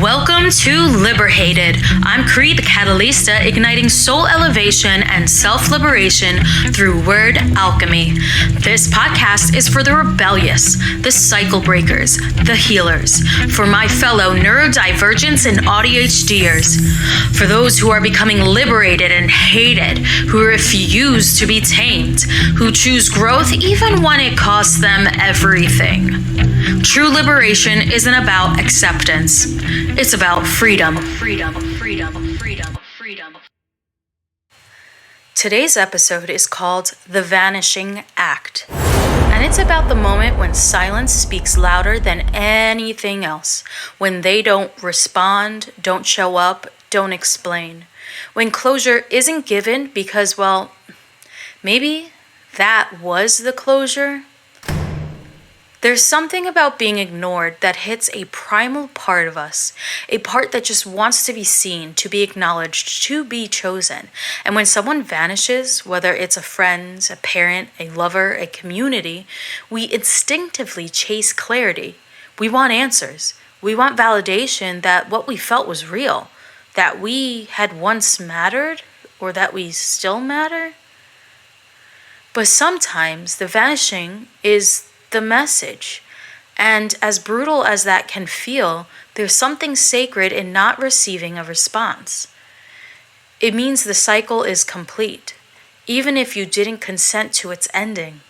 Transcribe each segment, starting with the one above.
Welcome to Liberated. I'm Cree, the Catalysta, igniting soul elevation and self-liberation through word alchemy. This podcast is for the rebellious, the cycle breakers, the healers, for my fellow neurodivergents and ADHDers, for those who are becoming liberated and hated, who refuse to be tamed, who choose growth even when it costs them everything. True liberation isn't about acceptance. It's about freedom. Today's episode is called The Vanishing Act. And it's about the moment when silence speaks louder than anything else. When they don't respond, don't show up, don't explain. When closure isn't given because, well, maybe that was the closure. There's something about being ignored that hits a primal part of us, a part that just wants to be seen, to be acknowledged, to be chosen. And when someone vanishes, whether it's a friend, a parent, a lover, a community, we instinctively chase clarity. We want answers. We want validation that what we felt was real, that we had once mattered, or that we still matter. But sometimes the vanishing is the message. And as brutal as that can feel, there's something sacred in not receiving a response. It means the cycle is complete, even if you didn't consent to its ending.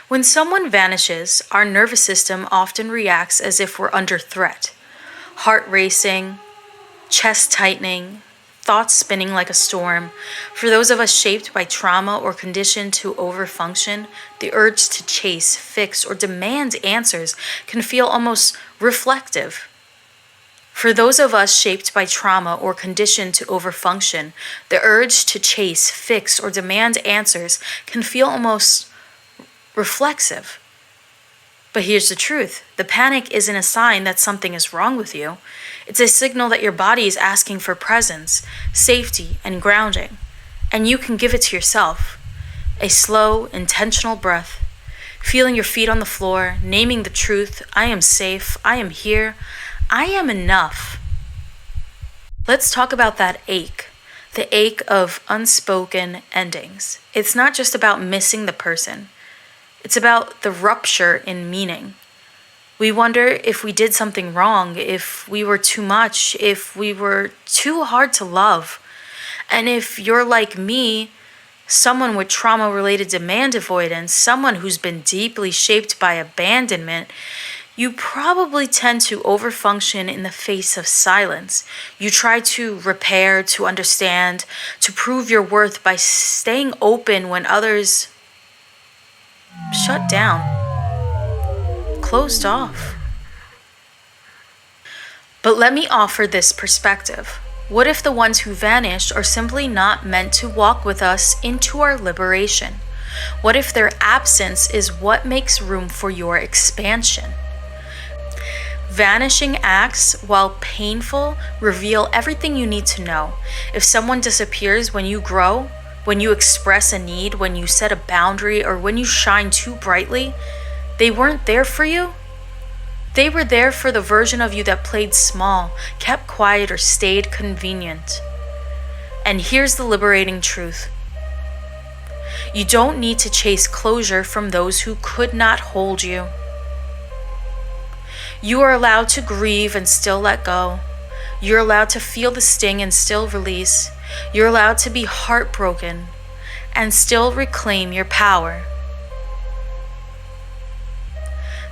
When someone vanishes, our nervous system often reacts as if we're under threat. Heart racing, chest tightening, thoughts spinning like a storm. For those of us shaped by trauma or conditioned to overfunction, the urge to chase, fix, or demand answers can feel almost reflective. For those of us shaped by trauma or conditioned to overfunction, the urge to chase, fix, or demand answers can feel almost reflexive. But here's the truth. The panic isn't a sign that something is wrong with you. It's a signal that your body is asking for presence, safety, and grounding. And you can give it to yourself. A slow, intentional breath, feeling your feet on the floor, naming the truth. I am safe. I am here. I am enough. Let's talk about that ache. The ache of unspoken endings. It's not just about missing the person. It's about the rupture in meaning. We wonder if we did something wrong, if we were too much, if we were too hard to love. And if you're like me, someone with trauma-related demand avoidance, someone who's been deeply shaped by abandonment, you probably tend to overfunction in the face of silence. You try to repair, to understand, to prove your worth by staying open when others shut down, closed off. But let me offer this perspective. What if the ones who vanished are simply not meant to walk with us into our liberation? What if their absence is what makes room for your expansion? Vanishing acts, while painful, reveal everything you need to know. If someone disappears when you grow, when you express a need, when you set a boundary, or when you shine too brightly, they weren't there for you. They were there for the version of you that played small, kept quiet, or stayed convenient. And here's the liberating truth. You don't need to chase closure from those who could not hold you. You are allowed to grieve and still let go. You're allowed to feel the sting and still release. You're allowed to be heartbroken and still reclaim your power.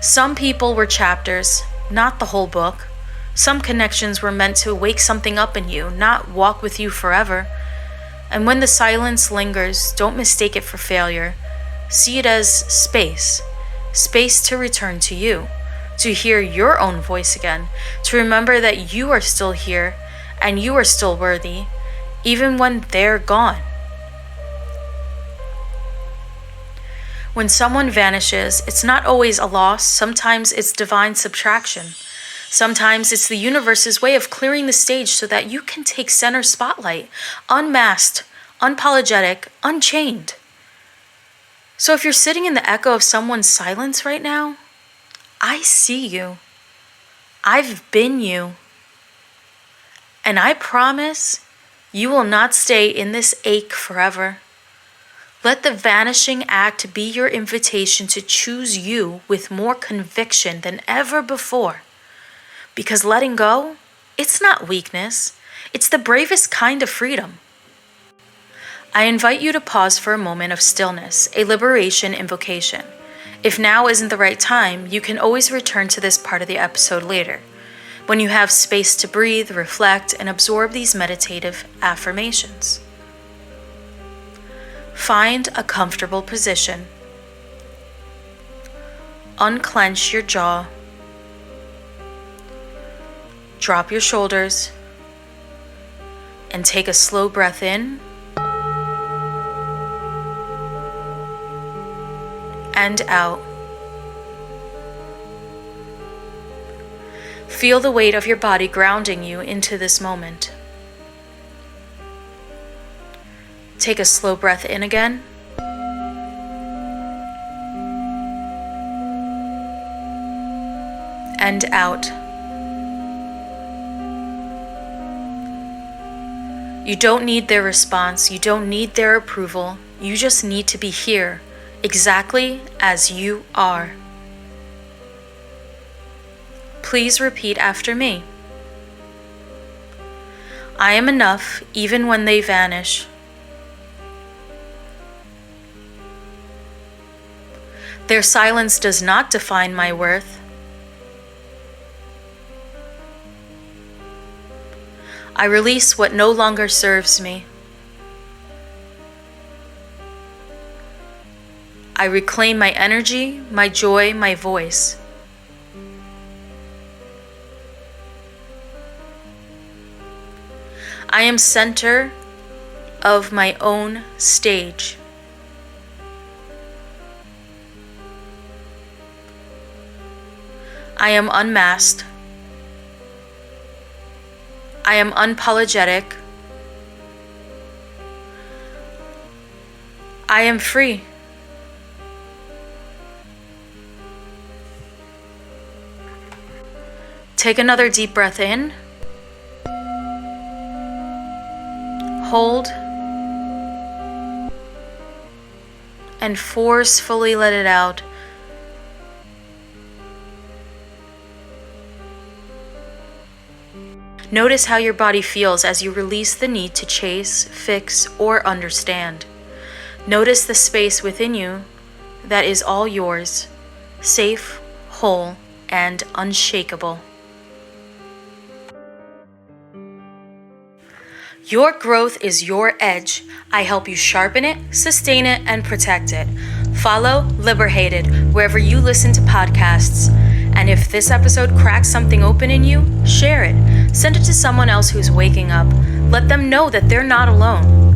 Some people were chapters, not the whole book. Some connections were meant to wake something up in you, not walk with you forever. And when the silence lingers, don't mistake it for failure. See it as space. Space to return to you, to hear your own voice again, to remember that you are still here and you are still worthy, even when they're gone. When someone vanishes, it's not always a loss. Sometimes it's divine subtraction. Sometimes it's the universe's way of clearing the stage so that you can take center spotlight, unmasked, unapologetic, unchained. So if you're sitting in the echo of someone's silence right now, I see you. I've been you. And I promise you will not stay in this ache forever. Let the Vanishing Act be your invitation to choose you with more conviction than ever before. Because letting go, it's not weakness. It's the bravest kind of freedom. I invite you to pause for a moment of stillness, a liberation invocation. If now isn't the right time, you can always return to this part of the episode later, when you have space to breathe, reflect, and absorb these meditative affirmations. Find a comfortable position. Unclench your jaw. Drop your shoulders and take a slow breath in and out. Feel the weight of your body grounding you into this moment. Take a slow breath in again. And out. You don't need their response. You don't need their approval. You just need to be here, exactly as you are. Please repeat after me. I am enough even when they vanish. Their silence does not define my worth. I release what no longer serves me. I reclaim my energy, my joy, my voice. I am center of my own stage. I am unmasked. I am unapologetic. I am free. Take another deep breath in. Hold. And forcefully let it out. Notice how your body feels as you release the need to chase, fix, or understand. Notice the space within you that is all yours, safe, whole, and unshakable. Your growth is your edge. I help you sharpen it, sustain it, and protect it. Follow Liberated wherever you listen to podcasts. And if this episode cracks something open in you, share it. Send it to someone else who's waking up. Let them know that they're not alone.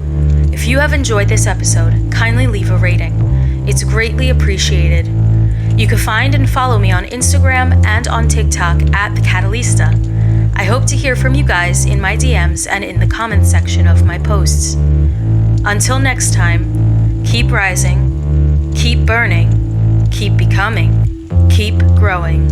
If you have enjoyed this episode, kindly leave a rating. It's greatly appreciated. You can find and follow me on Instagram and on TikTok at The Catalysta. I hope to hear from you guys in my DMs and in the comments section of my posts. Until next time, keep rising, keep burning, keep becoming, keep growing.